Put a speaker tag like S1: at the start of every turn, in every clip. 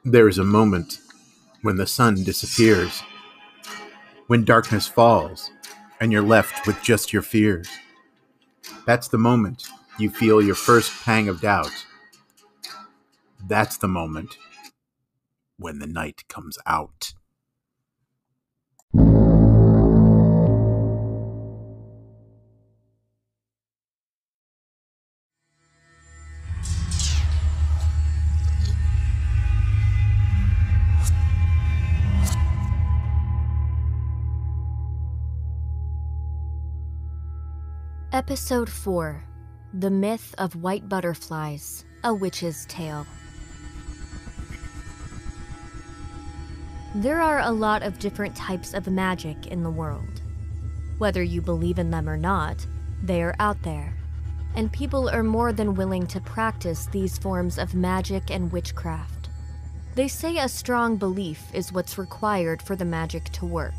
S1: There is a moment when the sun disappears, when darkness falls, and you're left with just your fears. That's the moment you feel your first pang of doubt. That's the moment when the night comes out.
S2: Episode 4: The Myth of White Butterflies, A Witch's Tale. There are a lot of different types of magic in the world. Whether you believe in them or not, they are out there, and people are more than willing to practice these forms of magic and witchcraft. They say a strong belief is what's required for the magic to work.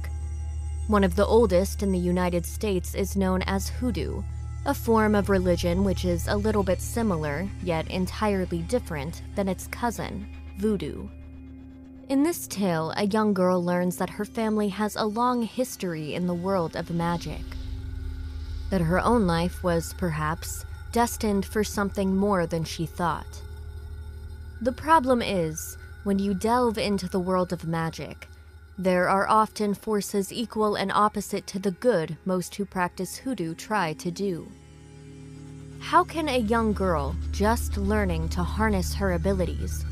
S2: One of the oldest in the United States is known as hoodoo, a form of religion which is a little bit similar, yet entirely different, than its cousin, voodoo. In this tale, a young girl learns that her family has a long history in the world of magic. That her own life was, perhaps, destined for something more than she thought. The problem is, when you delve into the world of magic, there are often forces equal and opposite to the good most who practice hoodoo try to do. How can a young girl, just learning to harness her abilities,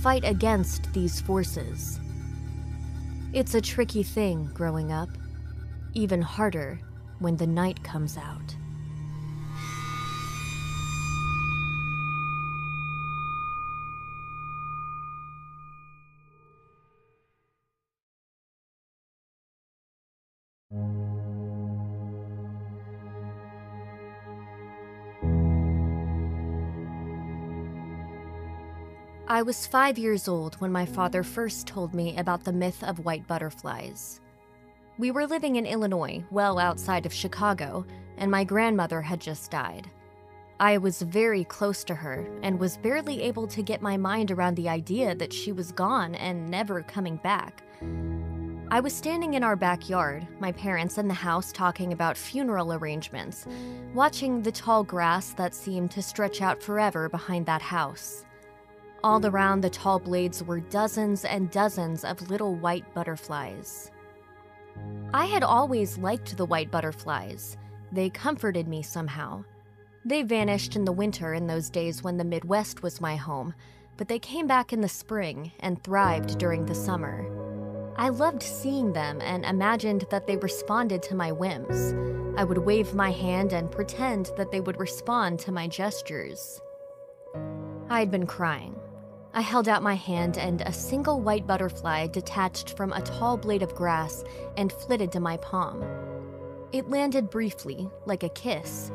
S2: fight against these forces? It's a tricky thing growing up, even harder when the night comes out. I was 5 years old when my father first told me about the myth of white butterflies. We were living in Illinois, well outside of Chicago, and my grandmother had just died. I was very close to her and was barely able to get my mind around the idea that she was gone and never coming back. I was standing in our backyard, my parents in the house talking about funeral arrangements, watching the tall grass that seemed to stretch out forever behind that house. All around the tall blades were dozens and dozens of little white butterflies. I had always liked the white butterflies. They comforted me somehow. They vanished in the winter in those days when the Midwest was my home, but they came back in the spring and thrived during the summer. I loved seeing them and imagined that they responded to my whims. I would wave my hand and pretend that they would respond to my gestures. I had been crying. I held out my hand and a single white butterfly detached from a tall blade of grass and flitted to my palm. It landed briefly, like a kiss,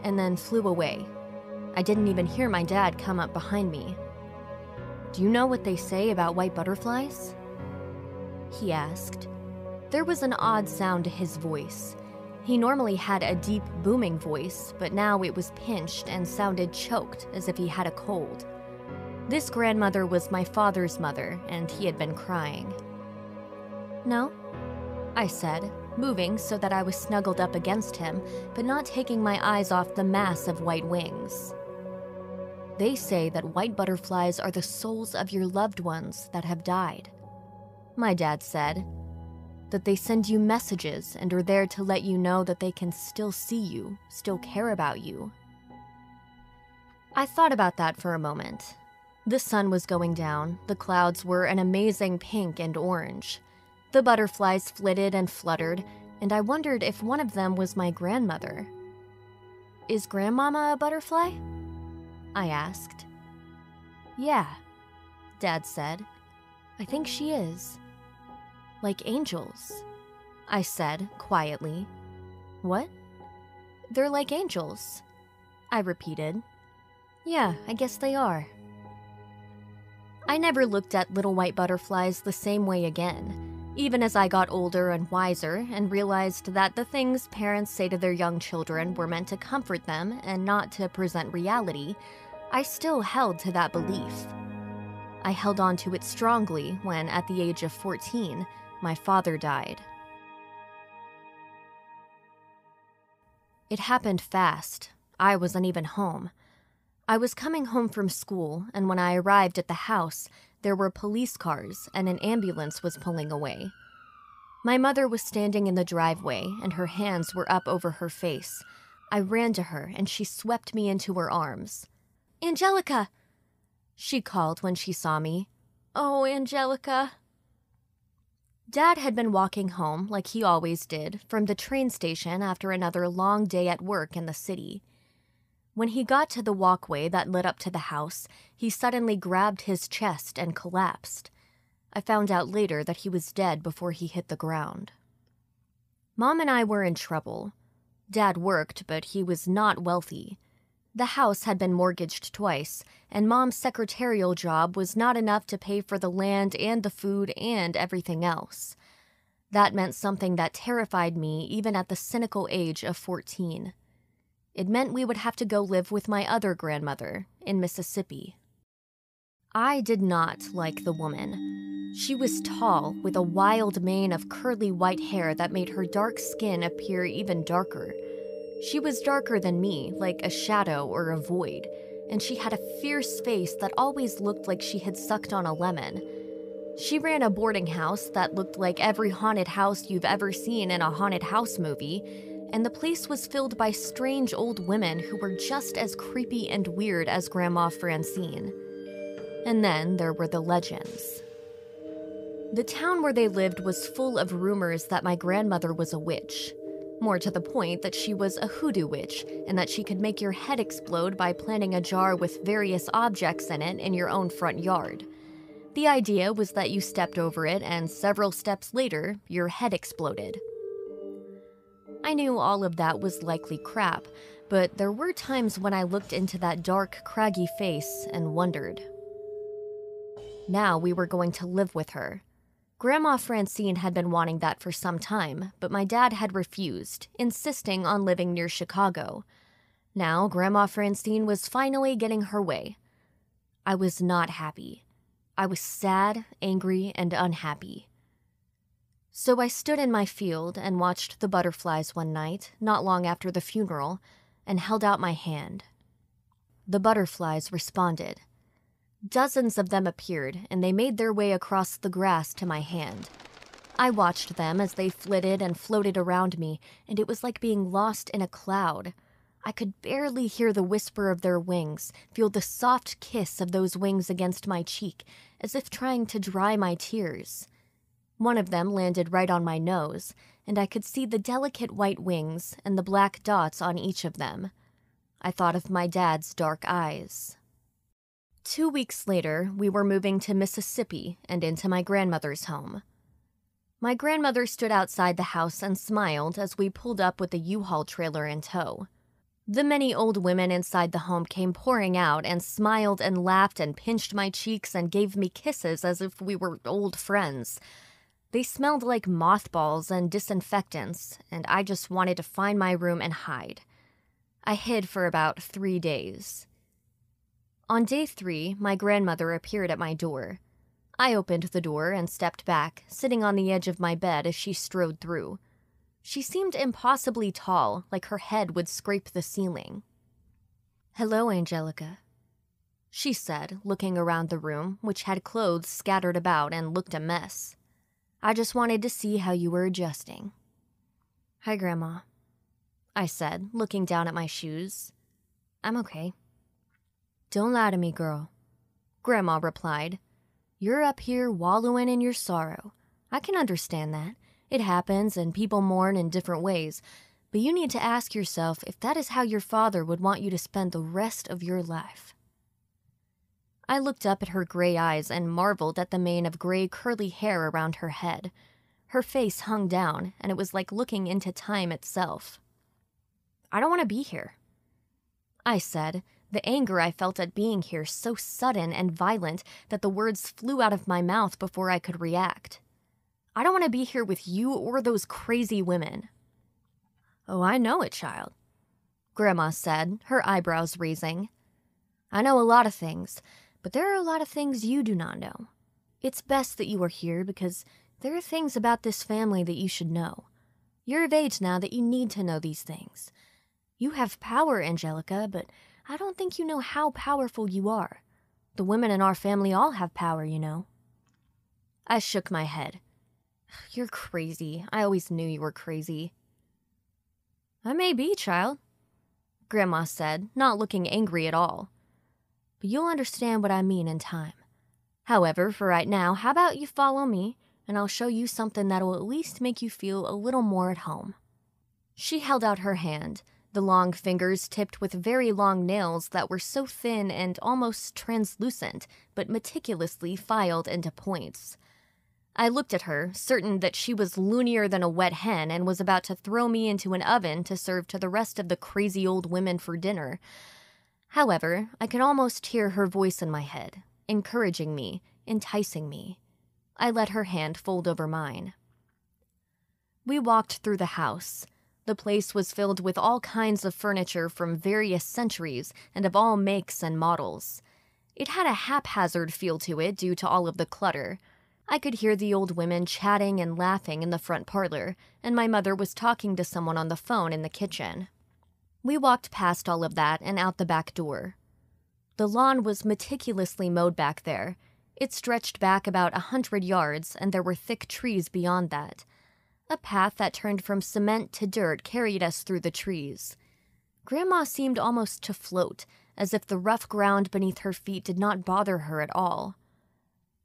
S2: and then flew away. I didn't even hear my dad come up behind me. "Do you know what they say about white butterflies?" he asked. There was an odd sound to his voice. He normally had a deep, booming voice, but now it was pinched and sounded choked as if he had a cold. This grandmother was my father's mother, and he had been crying. "No," I said, moving so that I was snuggled up against him, but not taking my eyes off the mass of white wings. "They say that white butterflies are the souls of your loved ones that have died," my dad said. "That they send you messages and are there to let you know that they can still see you, still care about you." I thought about that for a moment. The sun was going down, the clouds were an amazing pink and orange. The butterflies flitted and fluttered, and I wondered if one of them was my grandmother. "Is Grandmama a butterfly?" I asked. "Yeah," Dad said. "I think she is." "Like angels," I said quietly. "What?" "They're like angels," I repeated. "Yeah, I guess they are." I never looked at little white butterflies the same way again, even as I got older and wiser and realized that the things parents say to their young children were meant to comfort them and not to present reality. I still held to that belief. I held on to it strongly when, at the age of 14, my father died. It happened fast. I wasn't even home. I was coming home from school, and when I arrived at the house, there were police cars and an ambulance was pulling away. My mother was standing in the driveway, and her hands were up over her face. I ran to her, and she swept me into her arms. "Angelica!" she called when she saw me. "Oh, Angelica." Dad had been walking home, like he always did, from the train station after another long day at work in the city. When he got to the walkway that led up to the house, he suddenly grabbed his chest and collapsed. I found out later that he was dead before he hit the ground. Mom and I were in trouble. Dad worked, but he was not wealthy. The house had been mortgaged twice, and Mom's secretarial job was not enough to pay for the land and the food and everything else. That meant something that terrified me even at the cynical age of 14. It meant we would have to go live with my other grandmother in Mississippi. I did not like the woman. She was tall, with a wild mane of curly white hair that made her dark skin appear even darker. She was darker than me, like a shadow or a void, and she had a fierce face that always looked like she had sucked on a lemon. She ran a boarding house that looked like every haunted house you've ever seen in a haunted house movie, and the place was filled by strange old women who were just as creepy and weird as Grandma Francine. And then there were the legends. The town where they lived was full of rumors that my grandmother was a witch. More to the point that she was a hoodoo witch, and that she could make your head explode by planting a jar with various objects in it in your own front yard. The idea was that you stepped over it, and several steps later, your head exploded. I knew all of that was likely crap, but there were times when I looked into that dark, craggy face and wondered. Now we were going to live with her. Grandma Francine had been wanting that for some time, but my dad had refused, insisting on living near Chicago. Now Grandma Francine was finally getting her way. I was not happy. I was sad, angry, and unhappy. So I stood in my field and watched the butterflies one night, not long after the funeral, and held out my hand. The butterflies responded. Dozens of them appeared, and they made their way across the grass to my hand. I watched them as they flitted and floated around me, and it was like being lost in a cloud. I could barely hear the whisper of their wings, feel the soft kiss of those wings against my cheek, as if trying to dry my tears. One of them landed right on my nose, and I could see the delicate white wings and the black dots on each of them. I thought of my dad's dark eyes. 2 weeks later, we were moving to Mississippi and into my grandmother's home. My grandmother stood outside the house and smiled as we pulled up with the U-Haul trailer in tow. The many old women inside the home came pouring out and smiled and laughed and pinched my cheeks and gave me kisses as if we were old friends. They smelled like mothballs and disinfectants, and I just wanted to find my room and hide. I hid for about 3 days. On day 3, my grandmother appeared at my door. I opened the door and stepped back, sitting on the edge of my bed as she strode through. She seemed impossibly tall, like her head would scrape the ceiling. "Hello, Angelica," she said, looking around the room, which had clothes scattered about and looked a mess. "I just wanted to see how you were adjusting." "Hi, Grandma," I said, looking down at my shoes. "I'm okay." "Don't lie to me, girl," Grandma replied. "You're up here wallowing in your sorrow. I can understand that. It happens and people mourn in different ways, but you need to ask yourself if that is how your father would want you to spend the rest of your life." I looked up at her gray eyes and marveled at the mane of gray curly hair around her head. Her face hung down, and it was like looking into time itself. "I don't want to be here," I said, the anger I felt at being here so sudden and violent that the words flew out of my mouth before I could react. "I don't want to be here with you or those crazy women." "Oh, I know it, child," Grandma said, her eyebrows raising. "I know a lot of things, But there are a lot of things you do not know. It's best that you are here because there are things about this family that you should know. You're of age now that you need to know these things. You have power, Angelica, but I don't think you know how powerful you are. The women in our family all have power, you know." I shook my head. "You're crazy. I always knew you were crazy." "I may be, child," Grandma said, not looking angry at all. "But you'll understand what I mean in time. However, for right now, how about you follow me, and I'll show you something that'll at least make you feel a little more at home." She held out her hand, the long fingers tipped with very long nails that were so thin and almost translucent, but meticulously filed into points. I looked at her, certain that she was loonier than a wet hen and was about to throw me into an oven to serve to the rest of the crazy old women for dinner. However, I could almost hear her voice in my head, encouraging me, enticing me. I let her hand fold over mine. We walked through the house. The place was filled with all kinds of furniture from various centuries and of all makes and models. It had a haphazard feel to it due to all of the clutter. I could hear the old women chatting and laughing in the front parlor, and my mother was talking to someone on the phone in the kitchen. We walked past all of that and out the back door. The lawn was meticulously mowed back there. It stretched back about 100 yards, and there were thick trees beyond that. A path that turned from cement to dirt carried us through the trees. Grandma seemed almost to float, as if the rough ground beneath her feet did not bother her at all.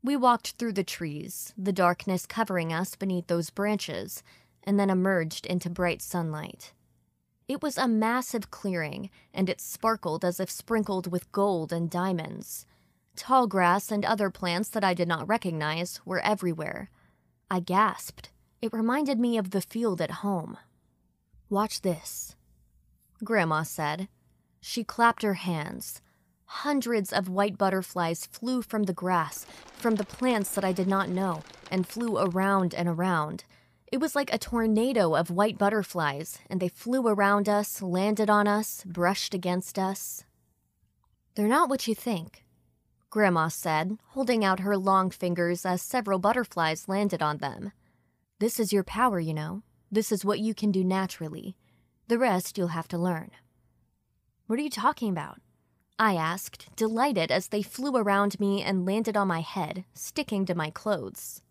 S2: We walked through the trees, the darkness covering us beneath those branches, and then emerged into bright sunlight. It was a massive clearing, and it sparkled as if sprinkled with gold and diamonds. Tall grass and other plants that I did not recognize were everywhere. I gasped. It reminded me of the field at home. "Watch this," Grandma said. She clapped her hands. Hundreds of white butterflies flew from the grass, from the plants that I did not know, and flew around and around. It was like a tornado of white butterflies, and they flew around us, landed on us, brushed against us. "They're not what you think," Grandma said, holding out her long fingers as several butterflies landed on them. "This is your power, you know. This is what you can do naturally. The rest you'll have to learn." "What are you talking about?" I asked, delighted as they flew around me and landed on my head, sticking to my clothes.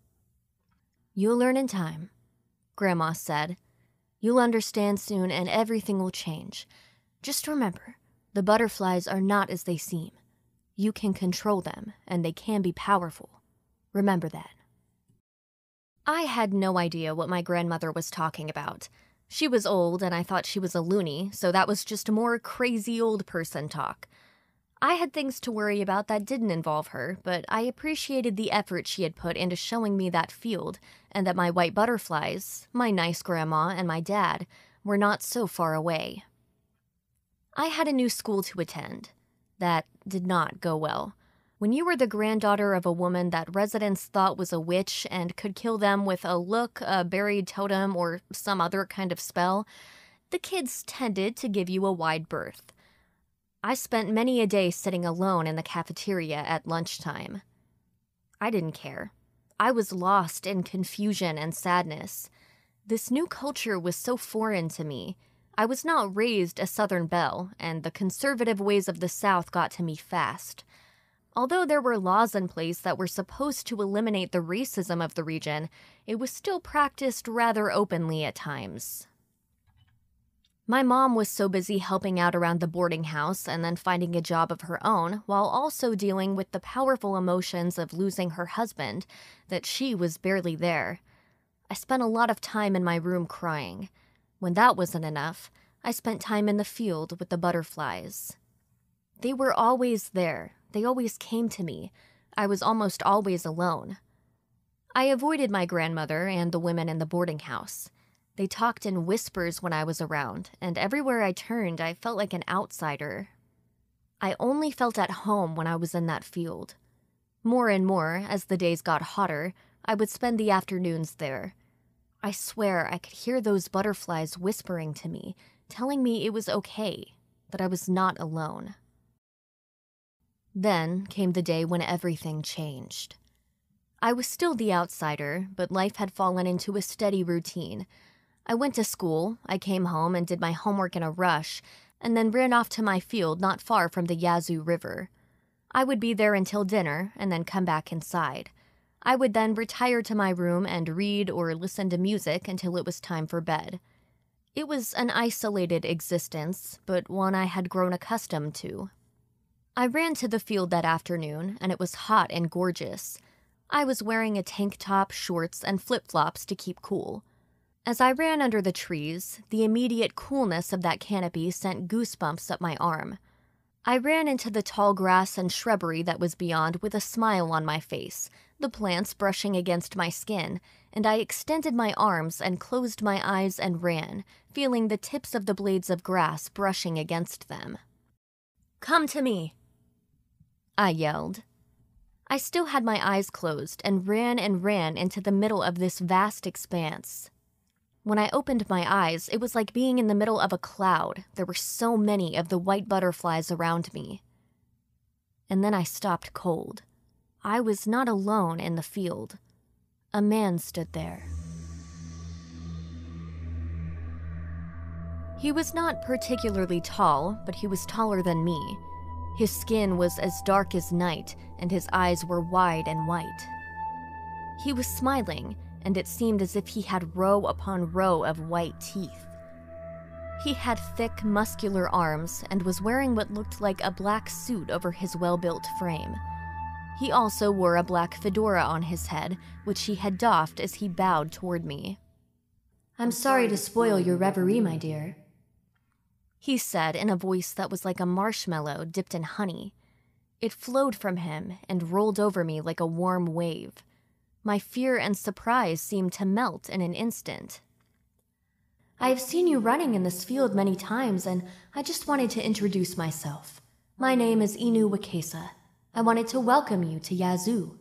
S2: "You'll learn in time," Grandma said. "You'll understand soon and everything will change. Just remember, the butterflies are not as they seem. You can control them, and they can be powerful. Remember that." I had no idea what my grandmother was talking about. She was old, and I thought she was a loony, so that was just more crazy old person talk. I had things to worry about that didn't involve her, but I appreciated the effort she had put into showing me that field, and that my white butterflies, my nice grandma, and my dad were not so far away. I had a new school to attend. That did not go well. When you were the granddaughter of a woman that residents thought was a witch and could kill them with a look, a buried totem, or some other kind of spell, the kids tended to give you a wide berth. I spent many a day sitting alone in the cafeteria at lunchtime. I didn't care. I was lost in confusion and sadness. This new culture was so foreign to me. I was not raised a Southern belle, and the conservative ways of the South got to me fast. Although there were laws in place that were supposed to eliminate the racism of the region, it was still practiced rather openly at times. My mom was so busy helping out around the boarding house and then finding a job of her own, while also dealing with the powerful emotions of losing her husband, that she was barely there. I spent a lot of time in my room crying. When that wasn't enough, I spent time in the field with the butterflies. They were always there. They always came to me. I was almost always alone. I avoided my grandmother and the women in the boarding house. They talked in whispers when I was around, and everywhere I turned, I felt like an outsider. I only felt at home when I was in that field. More and more, as the days got hotter, I would spend the afternoons there. I swear I could hear those butterflies whispering to me, telling me it was okay, that I was not alone. Then came the day when everything changed. I was still the outsider, but life had fallen into a steady routine. I went to school, I came home and did my homework in a rush, and then ran off to my field not far from the Yazoo River. I would be there until dinner and then come back inside. I would then retire to my room and read or listen to music until it was time for bed. It was an isolated existence, but one I had grown accustomed to. I ran to the field that afternoon, and it was hot and gorgeous. I was wearing a tank top, shorts, and flip-flops to keep cool. As I ran under the trees, the immediate coolness of that canopy sent goosebumps up my arm. I ran into the tall grass and shrubbery that was beyond with a smile on my face, the plants brushing against my skin, and I extended my arms and closed my eyes and ran, feeling the tips of the blades of grass brushing against them. "Come to me!" I yelled. I still had my eyes closed and ran into the middle of this vast expanse. When I opened my eyes, it was like being in the middle of a cloud. There were so many of the white butterflies around me. And then I stopped cold. I was not alone in the field. A man stood there. He was not particularly tall, but he was taller than me. His skin was as dark as night, and his eyes were wide and white. He was smiling, and it seemed as if he had row upon row of white teeth. He had thick, muscular arms and was wearing what looked like a black suit over his well-built frame. He also wore a black fedora on his head, which he had doffed as he bowed toward me. "I'm sorry to spoil your reverie, my dear," he said in a voice that was like a marshmallow dipped in honey. It flowed from him and rolled over me like a warm wave. My fear and surprise seemed to melt in an instant. "I have seen you running in this field many times, and I just wanted to introduce myself. My name is S1E4. I wanted to welcome you to Yazoo."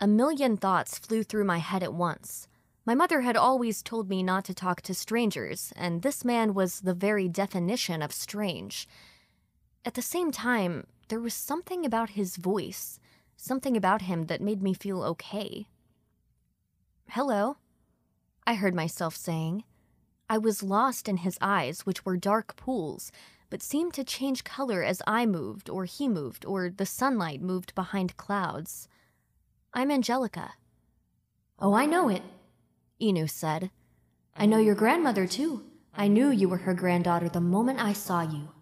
S2: A million thoughts flew through my head at once. My mother had always told me not to talk to strangers, and this man was the very definition of strange. At the same time, there was something about his voice, something about him that made me feel okay. "Hello," I heard myself saying. I was lost in his eyes, which were dark pools, but seemed to change color as I moved, or he moved, or the sunlight moved behind clouds. "I'm Angelica." "Oh, I know it," Inu said. "I know your grandmother, too. I knew you were her granddaughter the moment I saw you."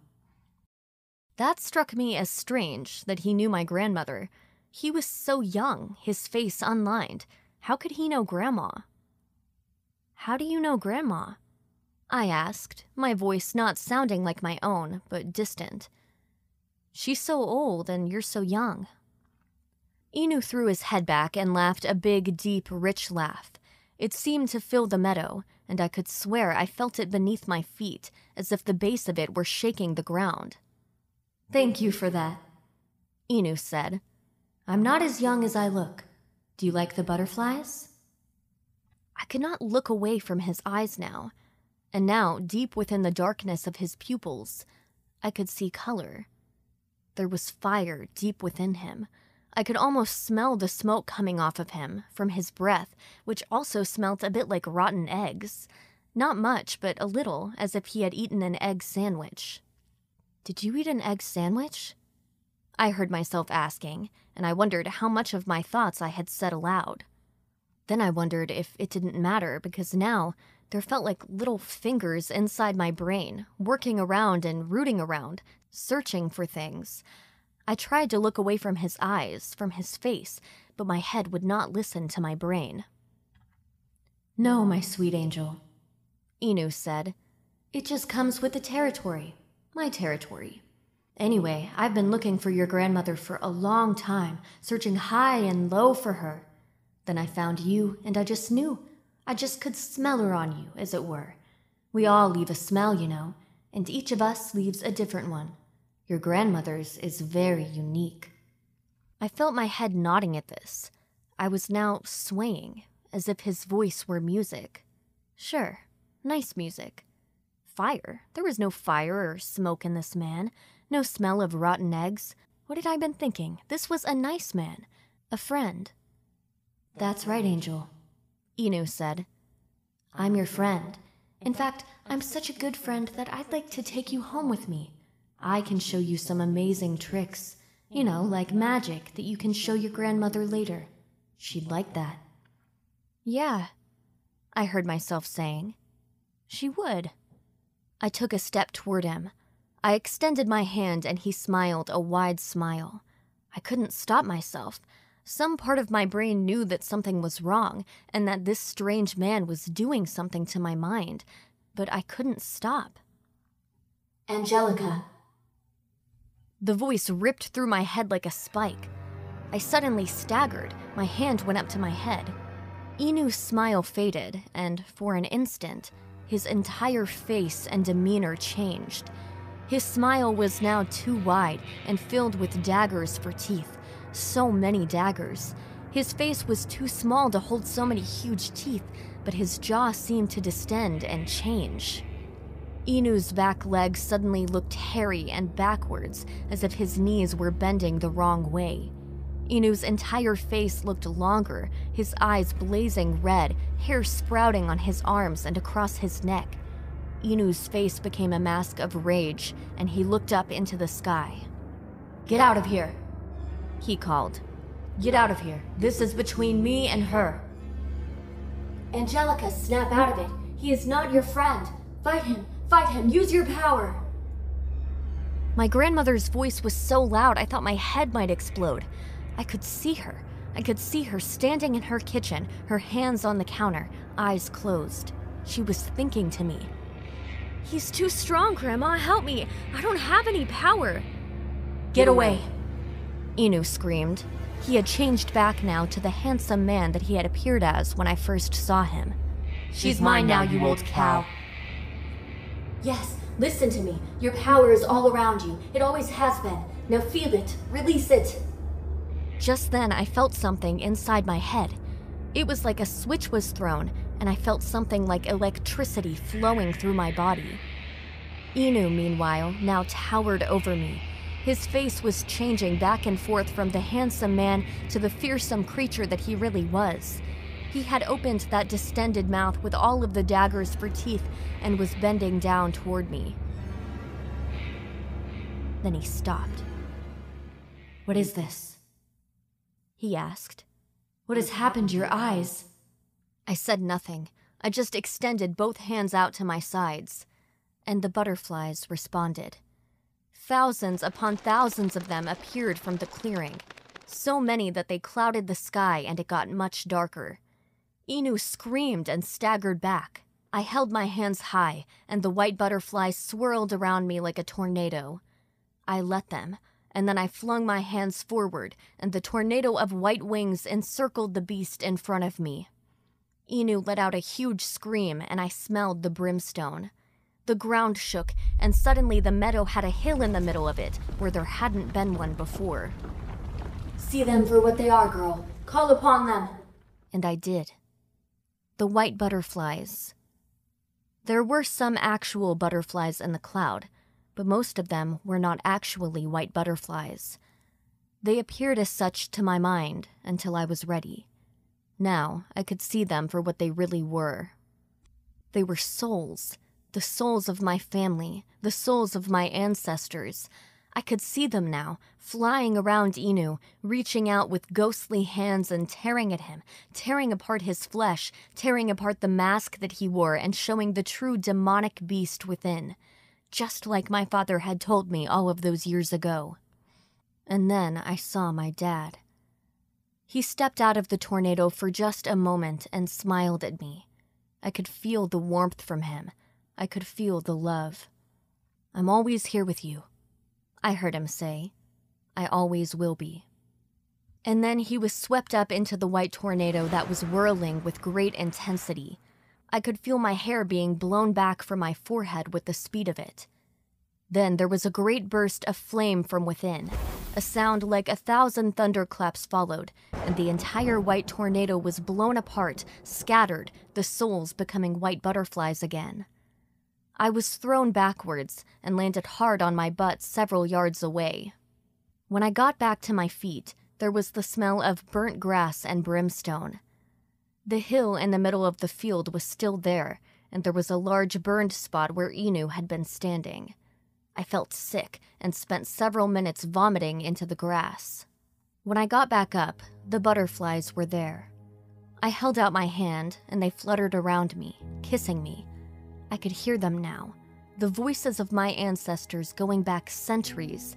S2: That struck me as strange, that he knew my grandmother. He was so young, his face unlined. How could he know Grandma? "How do you know Grandma?" I asked, my voice not sounding like my own, but distant. "She's so old, and you're so young." Inu threw his head back and laughed a big, deep, rich laugh. It seemed to fill the meadow, and I could swear I felt it beneath my feet, as if the base of it were shaking the ground. "Thank you for that," Inu said. "I'm not as young as I look. Do you like the butterflies?" I could not look away from his eyes now, and now, deep within the darkness of his pupils, I could see color. There was fire deep within him. I could almost smell the smoke coming off of him, from his breath, which also smelt a bit like rotten eggs. Not much, but a little, as if he had eaten an egg sandwich. "Did you eat an egg sandwich?" I heard myself asking, and I wondered how much of my thoughts I had said aloud. Then I wondered if it didn't matter, because now there felt like little fingers inside my brain, working around and rooting around, searching for things. I tried to look away from his eyes, from his face, but my head would not listen to my brain. "No, my sweet angel," Inu said. "It just comes with the territory. My territory. Anyway, I've been looking for your grandmother for a long time, searching high and low for her. Then I found you, and I just knew. I just could smell her on you, as it were. We all leave a smell, you know, and each of us leaves a different one. Your grandmother's is very unique." I felt my head nodding at this. I was now swaying, as if his voice were music. Sure, nice music. Fire. There was no fire or smoke in this man, no smell of rotten eggs, What had I been thinking? This was a nice man. A friend.
S3: That's right, Angel,
S2: Inu said.
S3: I'm your friend. In fact, I'm such a good friend that I'd like to take you home with me. I can show you some amazing tricks. You know, like magic that you can show your grandmother later. She'd like that.
S2: Yeah, I heard myself saying. She would. I took a step toward him. I extended my hand and he smiled a wide smile. I couldn't stop myself. Some part of my brain knew that something was wrong and that this strange man was doing something to my mind, but I couldn't stop.
S3: Angelica.
S2: The voice ripped through my head like a spike. I suddenly staggered. My hand went up to my head. Inu's smile faded, and for an instant, his entire face and demeanor changed. His smile was now too wide and filled with daggers for teeth. So many daggers. His face was too small to hold so many huge teeth, but his jaw seemed to distend and change. Inu's back legs suddenly looked hairy and backwards, as if his knees were bending the wrong way. Inu's entire face looked longer, his eyes blazing red, hair sprouting on his arms and across his neck. Inu's face became a mask of rage, and he looked up into the sky.
S3: Get out of here,
S2: he called.
S3: Get out of here. This is between me and her. Angelica, snap out of it. He is not your friend. Fight him. Fight him. Use your power.
S2: My grandmother's voice was so loud I thought my head might explode. I could see her. I could see her standing in her kitchen, her hands on the counter, eyes closed. She was thinking to me. He's too strong, Grandma. Help me. I don't have any power.
S3: Get away.
S2: Inu screamed. He had changed back now to the handsome man that he had appeared as when I first saw him.
S3: She's mine now, you old cow. Yes, listen to me. Your power is all around you. It always has been. Now feel it. Release it.
S2: Just then, I felt something inside my head. It was like a switch was thrown, and I felt something like electricity flowing through my body. Inu, meanwhile, now towered over me. His face was changing back and forth from the handsome man to the fearsome creature that he really was. He had opened that distended mouth with all of the daggers for teeth and was bending down toward me. Then he stopped.
S3: What is this?
S2: He asked.
S3: What has happened to your eyes?
S2: I said nothing. I just extended both hands out to my sides. And the butterflies responded. Thousands upon thousands of them appeared from the clearing. So many that they clouded the sky and it got much darker. Inu screamed and staggered back. I held my hands high, and the white butterflies swirled around me like a tornado. I let them, and then I flung my hands forward, and the tornado of white wings encircled the beast in front of me. Inu let out a huge scream, and I smelled the brimstone. The ground shook, and suddenly the meadow had a hill in the middle of it, where there hadn't been one before.
S3: See them for what they are, girl. Call upon them.
S2: And I did. The white butterflies. There were some actual butterflies in the cloud, but most of them were not actually white butterflies. They appeared as such to my mind until I was ready. Now I could see them for what they really were. They were souls, the souls of my family, the souls of my ancestors. I could see them now, flying around Inu, reaching out with ghostly hands and tearing at him, tearing apart his flesh, tearing apart the mask that he wore and showing the true demonic beast within, just like my father had told me all of those years ago. And then I saw my dad. He stepped out of the tornado for just a moment and smiled at me. I could feel the warmth from him. I could feel the love. "I'm always here with you," I heard him say. "I always will be." And then he was swept up into the white tornado that was whirling with great intensity. I could feel my hair being blown back from my forehead with the speed of it. Then there was a great burst of flame from within. A sound like 1,000 thunderclaps followed, and the entire white tornado was blown apart, scattered, the souls becoming white butterflies again. I was thrown backwards and landed hard on my butt several yards away. When I got back to my feet, there was the smell of burnt grass and brimstone. The hill in the middle of the field was still there, and there was a large burned spot where Inu had been standing. I felt sick and spent several minutes vomiting into the grass. When I got back up, the butterflies were there. I held out my hand, and they fluttered around me, kissing me. I could hear them now, the voices of my ancestors going back centuries.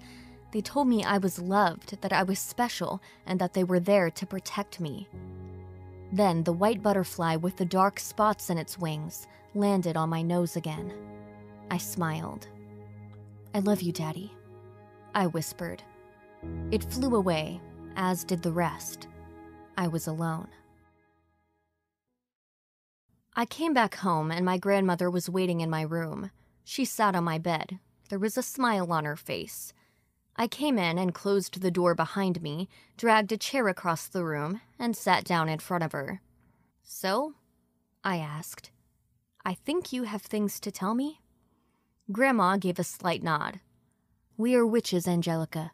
S2: They told me I was loved, that I was special, and that they were there to protect me. Then the white butterfly with the dark spots in its wings landed on my nose again. I smiled. "I love you, Daddy," I whispered. It flew away, as did the rest. I was alone. I came back home and my grandmother was waiting in my room. She sat on my bed. There was a smile on her face. I came in and closed the door behind me, dragged a chair across the room, and sat down in front of her. "So?" I asked. "I think you have things to tell me?" Grandma gave a slight nod. "We are witches, Angelica.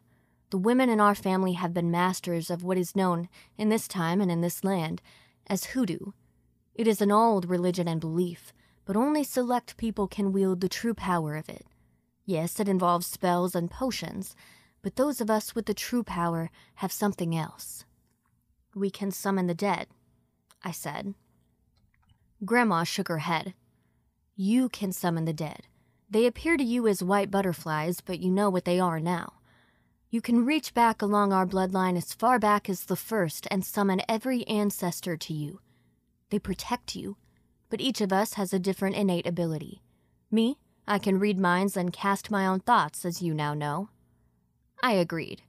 S2: The women in our family have been masters of what is known, in this time and in this land, as hoodoo. It is an old religion and belief, but only select people can wield the true power of it. Yes, it involves spells and potions, but those of us with the true power have something else. We can summon the dead," I said. Grandma shook her head. "You can summon the dead. They appear to you as white butterflies, but you know what they are now. You can reach back along our bloodline as far back as the first and summon every ancestor to you. They protect you, but each of us has a different innate ability. Me, I can read minds and cast my own thoughts, as you now know." I agreed.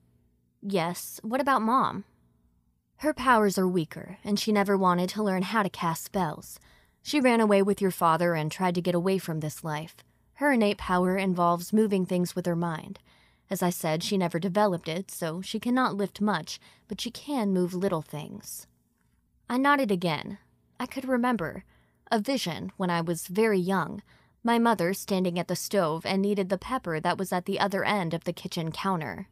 S2: "Yes, what about Mom?" "Her powers are weaker, and she never wanted to learn how to cast spells. She ran away with your father and tried to get away from this life. Her innate power involves moving things with her mind. As I said, she never developed it, so she cannot lift much, but she can move little things." I nodded again. I could remember a vision when I was very young, my mother standing at the stove and kneaded the pepper that was at the other end of the kitchen counter.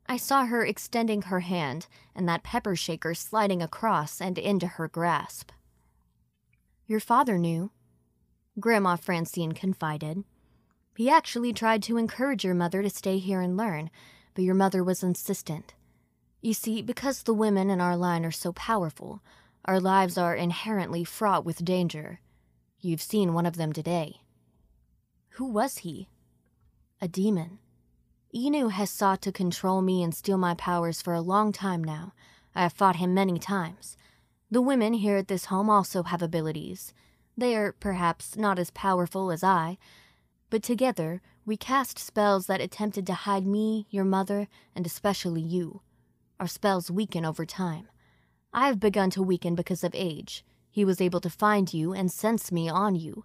S2: I saw her extending her hand and that pepper shaker sliding across and into her grasp. "Your father knew," Grandma Francine confided. "He actually tried to encourage your mother to stay here and learn, but your mother was insistent. You see, because the women in our line are so powerful, our lives are inherently fraught with danger. You've seen one of them today." "Who was he?" "A demon. Inu has sought to control me and steal my powers for a long time now. I have fought him many times. The women here at this home also have abilities. They are, perhaps, not as powerful as I, but together we cast spells that attempted to hide me, your mother, and especially you. Our spells weaken over time. I have begun to weaken because of age. He was able to find you and sense me on you.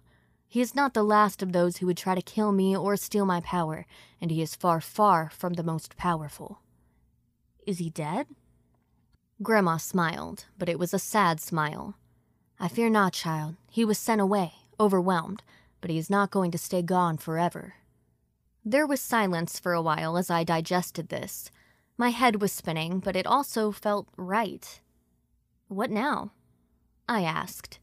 S2: He is not the last of those who would try to kill me or steal my power, and he is far, far from the most powerful." "Is he dead?" Grandma smiled, but it was a sad smile. "I fear not, child. He was sent away, overwhelmed, but he is not going to stay gone forever." There was silence for a while as I digested this. My head was spinning, but it also felt right. "What now?" I asked.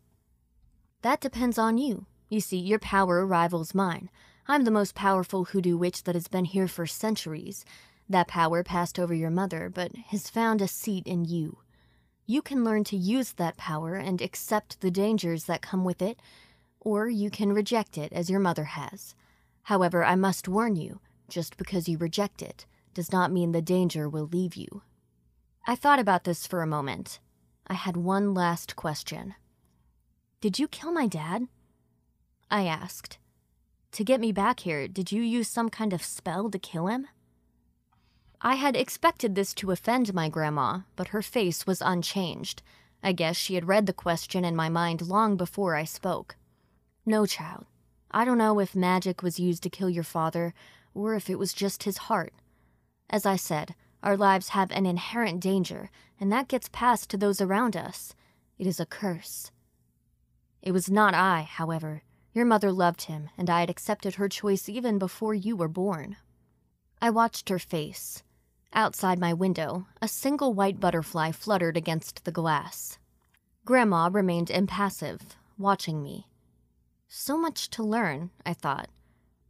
S2: "That depends on you. You see, your power rivals mine. I'm the most powerful hoodoo witch that has been here for centuries. That power passed over your mother, but has found a seat in you. You can learn to use that power and accept the dangers that come with it, or you can reject it as your mother has. However, I must warn you, just because you reject it does not mean the danger will leave you." I thought about this for a moment. I had one last question. "Did you kill my dad?" I asked. "To get me back here, did you use some kind of spell to kill him?" I had expected this to offend my grandma, but her face was unchanged. I guess she had read the question in my mind long before I spoke. "No, child. I don't know if magic was used to kill your father, or if it was just his heart. As I said, our lives have an inherent danger, and that gets passed to those around us. It is a curse. It was not I, however. Your mother loved him, and I had accepted her choice even before you were born." I watched her face. Outside my window, a single white butterfly fluttered against the glass. Grandma remained impassive, watching me. So much to learn, I thought.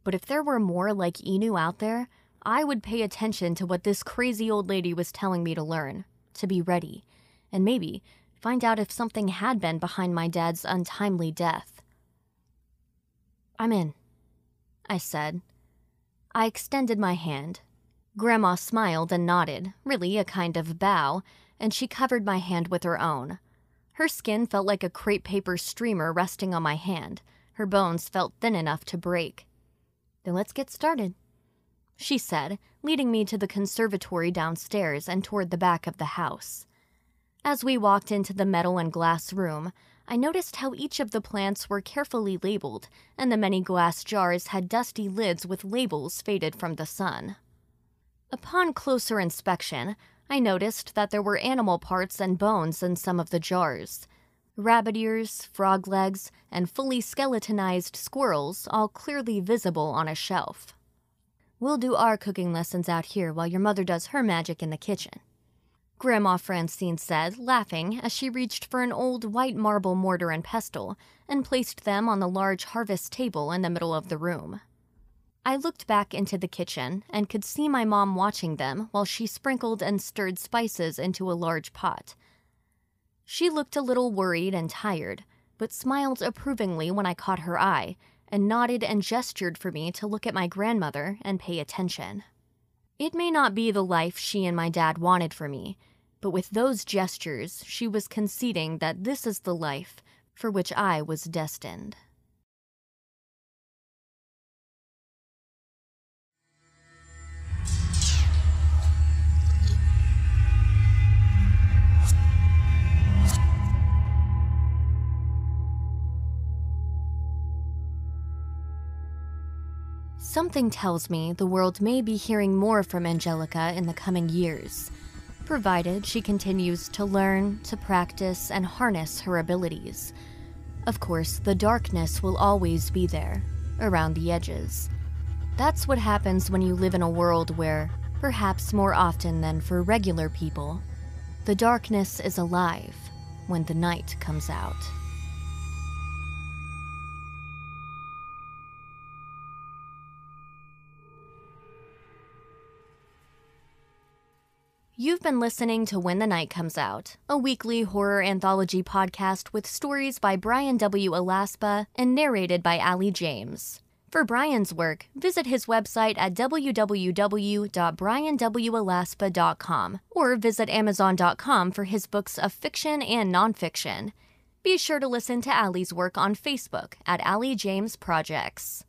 S2: But if there were more like Inu out there, I would pay attention to what this crazy old lady was telling me to learn, to be ready, and maybe find out if something had been behind my dad's untimely death. "I'm in," I said. I extended my hand. Grandma smiled and nodded, really a kind of bow, and she covered my hand with her own. Her skin felt like a crepe paper streamer resting on my hand. Her bones felt thin enough to break. "Then let's get started," she said, leading me to the conservatory downstairs and toward the back of the house. As we walked into the metal and glass room, I noticed how each of the plants were carefully labeled, and the many glass jars had dusty lids with labels faded from the sun. Upon closer inspection, I noticed that there were animal parts and bones in some of the jars. Rabbit ears, frog legs, and fully skeletonized squirrels, all clearly visible on a shelf. "We'll do our cooking lessons out here while your mother does her magic in the kitchen," Grandma Francine said, laughing as she reached for an old white marble mortar and pestle and placed them on the large harvest table in the middle of the room. I looked back into the kitchen and could see my mom watching them while she sprinkled and stirred spices into a large pot. She looked a little worried and tired, but smiled approvingly when I caught her eye and nodded and gestured for me to look at my grandmother and pay attention. It may not be the life she and my dad wanted for me, but with those gestures, she was conceding that this is the life for which I was destined. Something tells me the world may be hearing more from Angelica in the coming years, provided she continues to learn, to practice, and harness her abilities. Of course, the darkness will always be there, around the edges. That's what happens when you live in a world where, perhaps more often than for regular people, the darkness is alive when the night comes out. You've been listening to When the Night Comes Out, a weekly horror anthology podcast with stories by Brian W. Alaspa and narrated by Allie James. For Brian's work, visit his website at www.brianwalaspa.com or visit amazon.com for his books of fiction and nonfiction. Be sure to listen to Allie's work on Facebook at Allie James Projects.